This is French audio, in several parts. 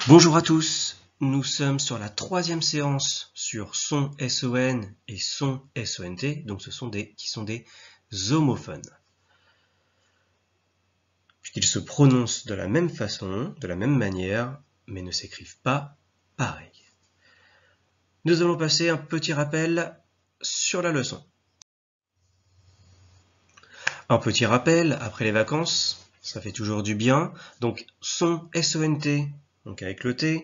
Bonjour à tous, nous sommes sur la troisième séance sur son SON et son SONT, donc ce sont des homophones. Puisqu'ils se prononcent de la même façon, de la même manière, mais ne s'écrivent pas pareil. Nous allons passer un petit rappel sur la leçon. Un petit rappel après les vacances, ça fait toujours du bien. Donc son SONT, donc avec le T,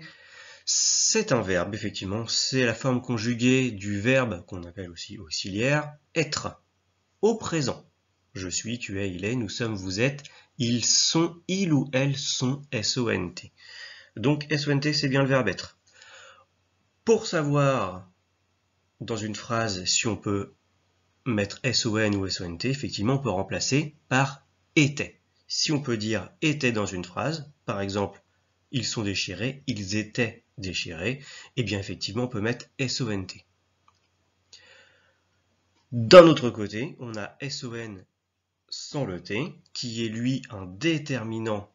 c'est un verbe, effectivement, c'est la forme conjuguée du verbe qu'on appelle aussi auxiliaire, être, au présent. Je suis, tu es, il est, nous sommes, vous êtes, ils sont, ils ou elles sont, SONT. Donc SONT, c'est bien le verbe être. Pour savoir, dans une phrase, si on peut mettre SON ou SONT, effectivement, on peut remplacer par était. Si on peut dire était dans une phrase, par exemple, ils sont déchirés, ils étaient déchirés, et bien effectivement on peut mettre SONT. D'un autre côté, on a SON sans le T, qui est lui un déterminant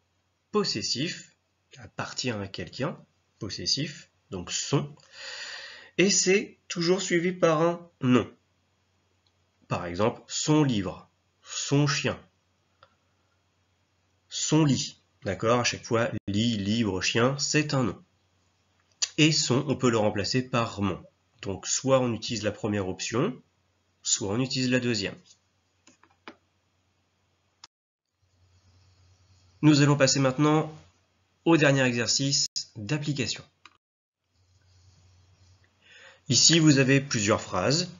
possessif, qui appartient à quelqu'un, possessif, donc son, et c'est toujours suivi par un nom. Par exemple, son livre, son chien, son lit. D'accord, à chaque fois, lit, livre, chien, c'est un nom. Et son, on peut le remplacer par mon. Donc, soit on utilise la première option, soit on utilise la deuxième. Nous allons passer maintenant au dernier exercice d'application. Ici, vous avez plusieurs phrases.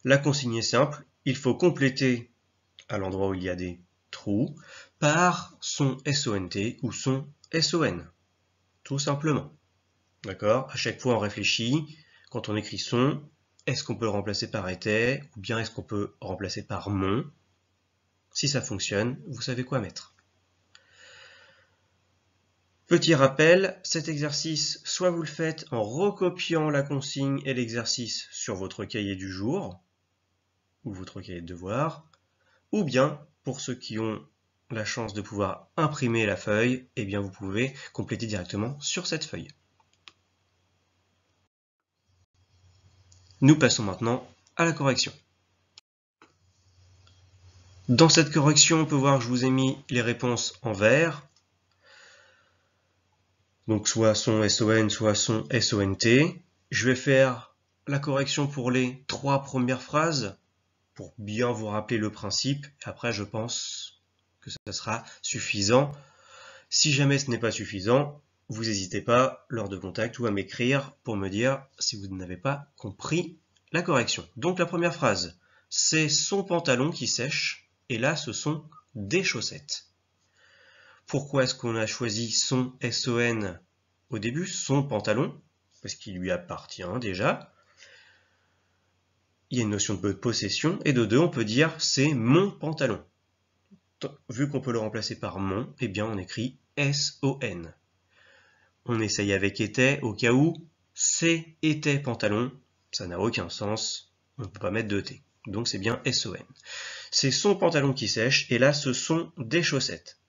La consigne est simple, il faut compléter à l'endroit où il y a des trous par son SONT ou son SON, tout simplement. D'accord? À chaque fois, on réfléchit. Quand on écrit son, est-ce qu'on peut le remplacer par était ou bien est-ce qu'on peut remplacer par mon? Si ça fonctionne, vous savez quoi mettre. Petit rappel, cet exercice, soit vous le faites en recopiant la consigne et l'exercice sur votre cahier du jour, ou votre cahier de devoirs, ou bien, pour ceux qui ont la chance de pouvoir imprimer la feuille, eh bien vous pouvez compléter directement sur cette feuille. Nous passons maintenant à la correction. Dans cette correction, on peut voir que je vous ai mis les réponses en vert. Donc soit son SON, soit son SONT. Je vais faire la correction pour les 3 premières phrases pour bien vous rappeler le principe. Après, je pense que ça sera suffisant. Si jamais ce n'est pas suffisant, vous n'hésitez pas lors de contact ou à m'écrire pour me dire si vous n'avez pas compris la correction. Donc la première phrase, c'est son pantalon qui sèche, et là ce sont des chaussettes. Pourquoi est-ce qu'on a choisi son SON au début, son pantalon? Parce qu'il lui appartient déjà. Il y a une notion de possession, et de deux, on peut dire c'est mon pantalon. Vu qu'on peut le remplacer par mon, eh bien on écrit SON. On essaye avec était au cas où c'est était pantalon, ça n'a aucun sens, on ne peut pas mettre de T. Donc c'est bien SON. C'est son pantalon qui sèche, et là ce sont des chaussettes.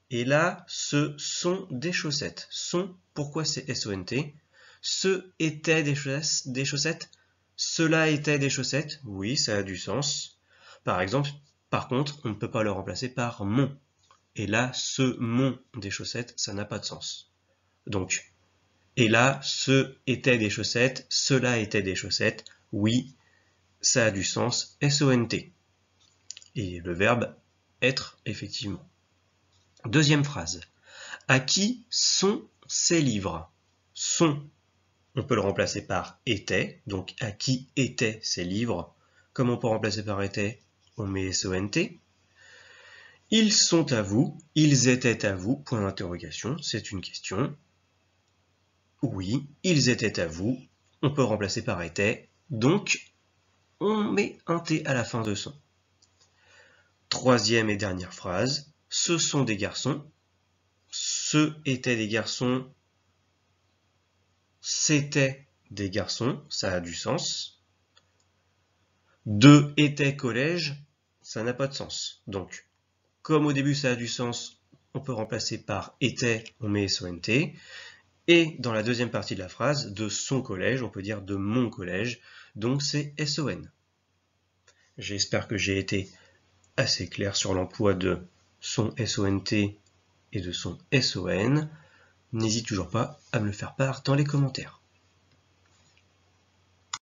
Et là, ce sont des chaussettes. Son, pourquoi c'est SONT? Ce était des chaussettes. Cela était des chaussettes. Oui, ça a du sens. Par exemple, par contre, on ne peut pas le remplacer par mon. Et là, ce mon des chaussettes, ça n'a pas de sens. Donc, et là, ce était des chaussettes. Cela était des chaussettes. Oui, ça a du sens. SONT. Et le verbe être, effectivement. Deuxième phrase. À qui sont ces livres? Sont, on peut le remplacer par était, donc à qui étaient ces livres? Comme on peut remplacer par était, on met SONT. Ils sont à vous, ils étaient à vous, point d'interrogation, c'est une question. Oui, ils étaient à vous, on peut remplacer par était, donc on met un T à la fin de son. Troisième et dernière phrase, ce sont des garçons. Ce étaient des garçons, c'était des garçons, ça a du sens. De était collège, ça n'a pas de sens. Donc, comme au début ça a du sens, on peut remplacer par était, on met SONT. Et dans la deuxième partie de la phrase, de son collège, on peut dire de mon collège, donc c'est SON. J'espère que j'ai été assez clair sur l'emploi de son SONT et de son SON. N'hésite toujours pas à me le faire part dans les commentaires.